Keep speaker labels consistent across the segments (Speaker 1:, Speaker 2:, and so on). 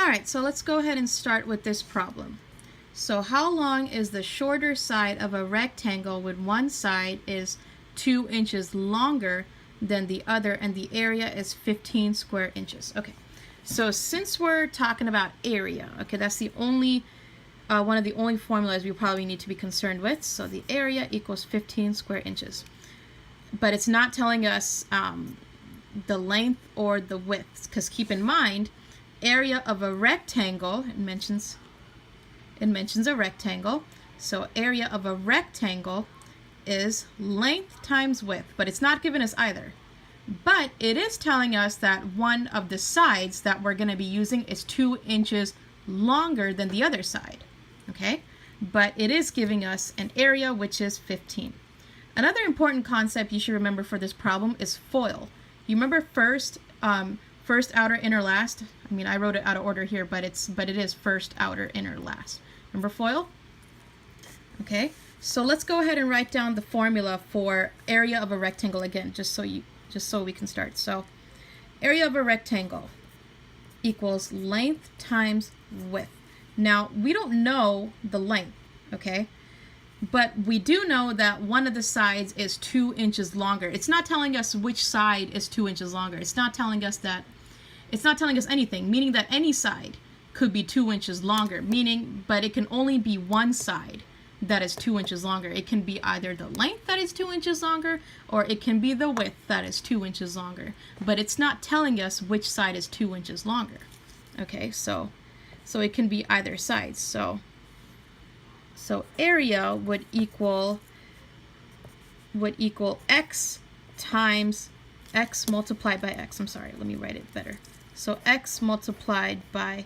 Speaker 1: All right, so let's go ahead and start with this problem. So how long is the shorter side of a rectangle when one side is 2 inches longer than the other and the area is 15 square inches? Okay, so since we're talking about area, okay, that's the only one of the only formulas we probably need to be concerned with. So the area equals 15 square inches. But it's not telling us the length or the width, because keep in mind, area of a rectangle, it mentions a rectangle. So area of a rectangle is length times width, but it's not giving us either. But it is telling us that one of the sides that we're going to be using is 2 inches longer than the other side. Okay, but it is giving us an area which is 15. Another important concept you should remember for this problem is FOIL. You remember first outer, inner, last? I mean, I wrote it out of order here, but it is first, outer, inner, last. Remember FOIL? Okay, so let's go ahead and write down the formula for area of a rectangle again, just so we can start. So area of a rectangle equals length times width. Now, we don't know the length, okay? But we do know that one of the sides is 2 inches longer. It's not telling us which side is 2 inches longer. It's not telling us anything, meaning that any side could be 2 inches longer, but it can only be one side that is 2 inches longer. It can be either the length that is 2 inches longer, or it can be the width that is 2 inches longer. But it's not telling us which side is 2 inches longer. Okay, so it can be either side. So area would equal x times x multiplied by x. I'm sorry, let me write it better. So x multiplied by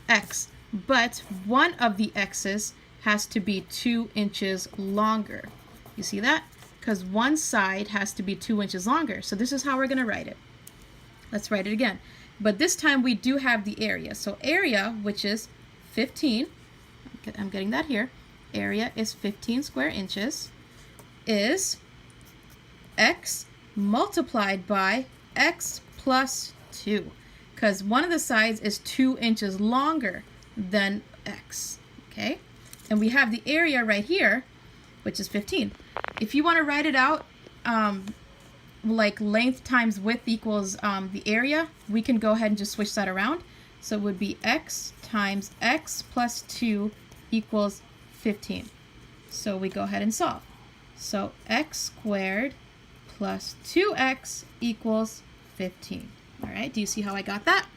Speaker 1: x, but one of the x's has to be 2 inches longer. You see that? Because one side has to be 2 inches longer. So this is how we're going to write it. Let's write it again. But this time we do have the area. So area, which is 15, I'm getting that here, area is 15 square inches, is x multiplied by x plus 2, because one of the sides is 2 inches longer than x, okay? And we have the area right here, which is 15. If you want to write it out like length times width equals the area, we can go ahead and just switch that around. So it would be x times x plus 2 equals 15. So we go ahead and solve. So x squared plus 2x equals 15. All right, do you see how I got that?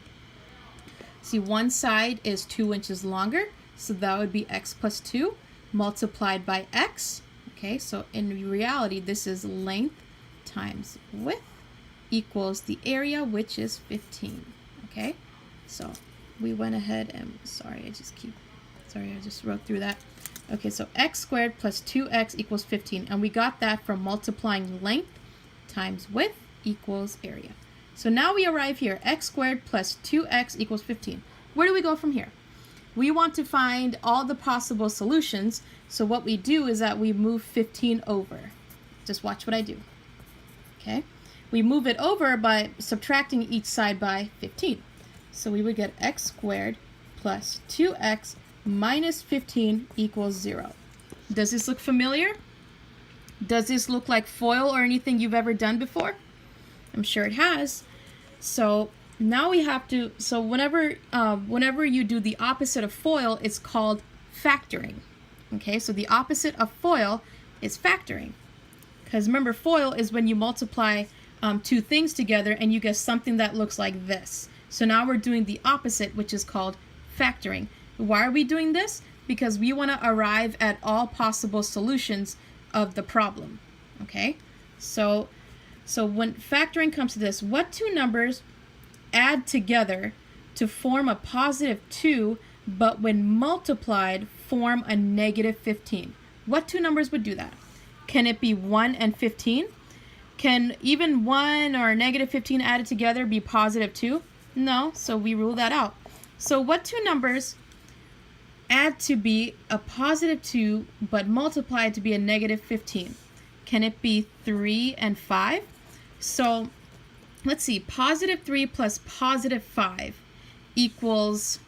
Speaker 1: See, one side is 2 inches longer, so that would be x plus 2 multiplied by x. Okay, so in reality, this is length times width equals the area, which is 15. Okay, so we went ahead and, I just wrote through that. Okay, so x squared plus 2x equals 15, and we got that from multiplying length times width equals area. So now we arrive here, x squared plus 2x equals 15. Where do we go from here? We want to find all the possible solutions, so what we do is that we move 15 over. Just watch what I do. Okay, we move it over by subtracting each side by 15. So we would get x squared plus 2x minus 15 equals 0. Does this look familiar? Does this look like FOIL or anything you've ever done before? I'm sure it has. So now we have to, whenever you do the opposite of FOIL, it's called factoring. Okay, so the opposite of FOIL is factoring. Because remember, FOIL is when you multiply two things together and you get something that looks like this. So now we're doing the opposite, which is called factoring. Why are we doing this? Because we want to arrive at all possible solutions of the problem. Okay, so when factoring comes to this, what two numbers add together to form a positive 2, but when multiplied form a negative 15? What two numbers would do that? Can it be 1 and 15? Can even 1 or negative 15 added together be positive 2? No, so we rule that out. So what two numbers add to be a positive 2 but multiplied to be a negative 15? Can it be 3 and 5? So let's see, positive 3 plus positive 5 equals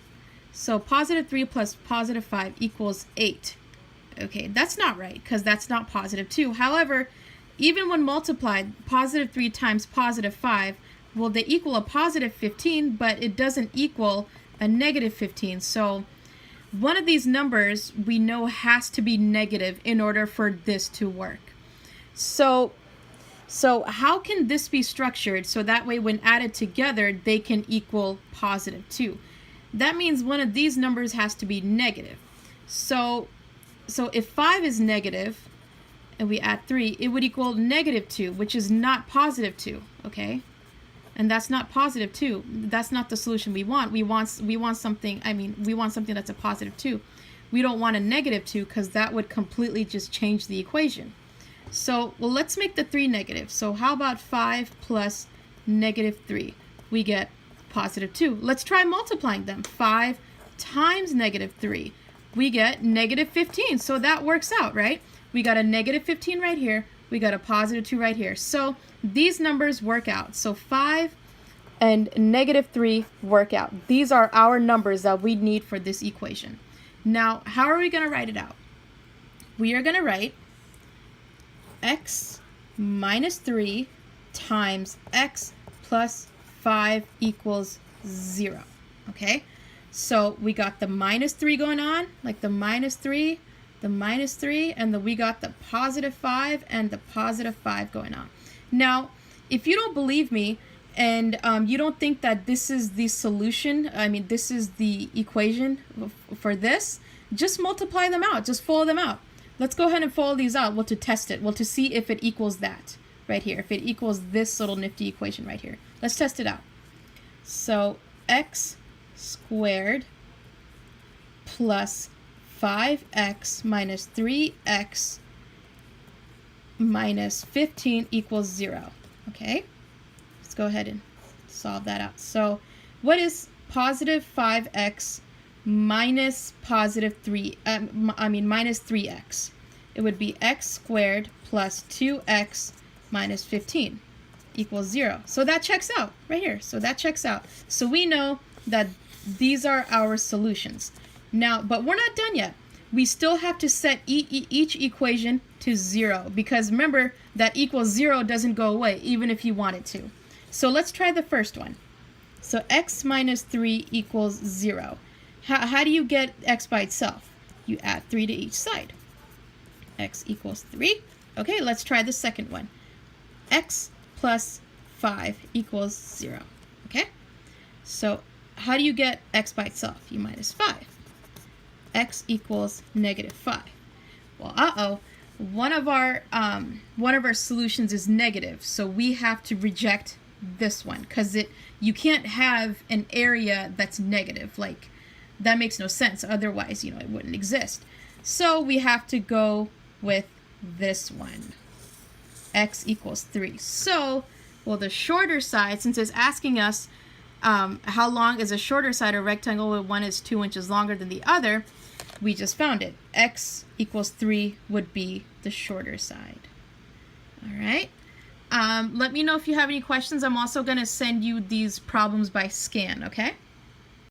Speaker 1: So positive 3 plus positive 5 equals 8. Okay, that's not right because that's not positive 2. However, even when multiplied, positive 3 times positive 5, well, they equal a positive 15, but it doesn't equal a negative 15. So one of these numbers we know has to be negative in order for this to work. So how can this be structured so that way when added together they can equal positive 2? That means one of these numbers has to be negative. So if 5 is negative and we add 3, it would equal negative 2, which is not positive 2, okay? And that's not positive 2. That's not the solution we want. We want something, we want something that's a positive 2. We don't want a negative 2 because that would completely just change the equation. So, well, let's make the 3 negative. So how about 5 plus negative 3? We get positive 2. Let's try multiplying them. 5 times negative 3. We get negative 15. So that works out, right? We got a negative 15 right here. We got a positive 2 right here. So these numbers work out. So 5 and negative 3 work out. These are our numbers that we need for this equation. Now, how are we going to write it out? We are going to write x minus 3 times x plus 5 equals 0. Okay? So we got the minus 3 going on, like the minus 3, and then we got the positive 5 and the positive 5 going on. Now, if you don't believe me and you don't think that this is the solution, this is the equation for this, just multiply them out, just follow them out. Let's go ahead and follow these out, well, to test it, well, to see if it equals that right here, if it equals this little nifty equation right here. Let's test it out. So x squared plus 5x minus 3x minus 15 equals 0. Okay, let's go ahead and solve that out. So what is positive 5x minus positive 3, minus 3x? It would be x squared plus 2x minus 15 equals 0. So that checks out right here. So that checks out. So we know that these are our solutions. Now, but we're not done yet. We still have to set each equation to 0 because remember that equals 0 doesn't go away even if you want it to. So let's try the first one. So x minus 3 equals 0. How do you get x by itself? You add 3 to each side. X equals 3. Okay, let's try the second one. X plus 5 equals 0. Okay, so how do you get x by itself? You minus 5. X equals negative 5. Well, one of our solutions is negative, so we have to reject this one because you can't have an area that's negative. Like, that makes no sense. Otherwise, it wouldn't exist. So we have to go with this one. X equals 3. So, well, the shorter side, since it's asking us how long is a shorter side of a rectangle where one is 2 inches longer than the other, we just found it. X equals 3 would be the shorter side. All right. Let me know if you have any questions. I'm also going to send you these problems by scan, okay?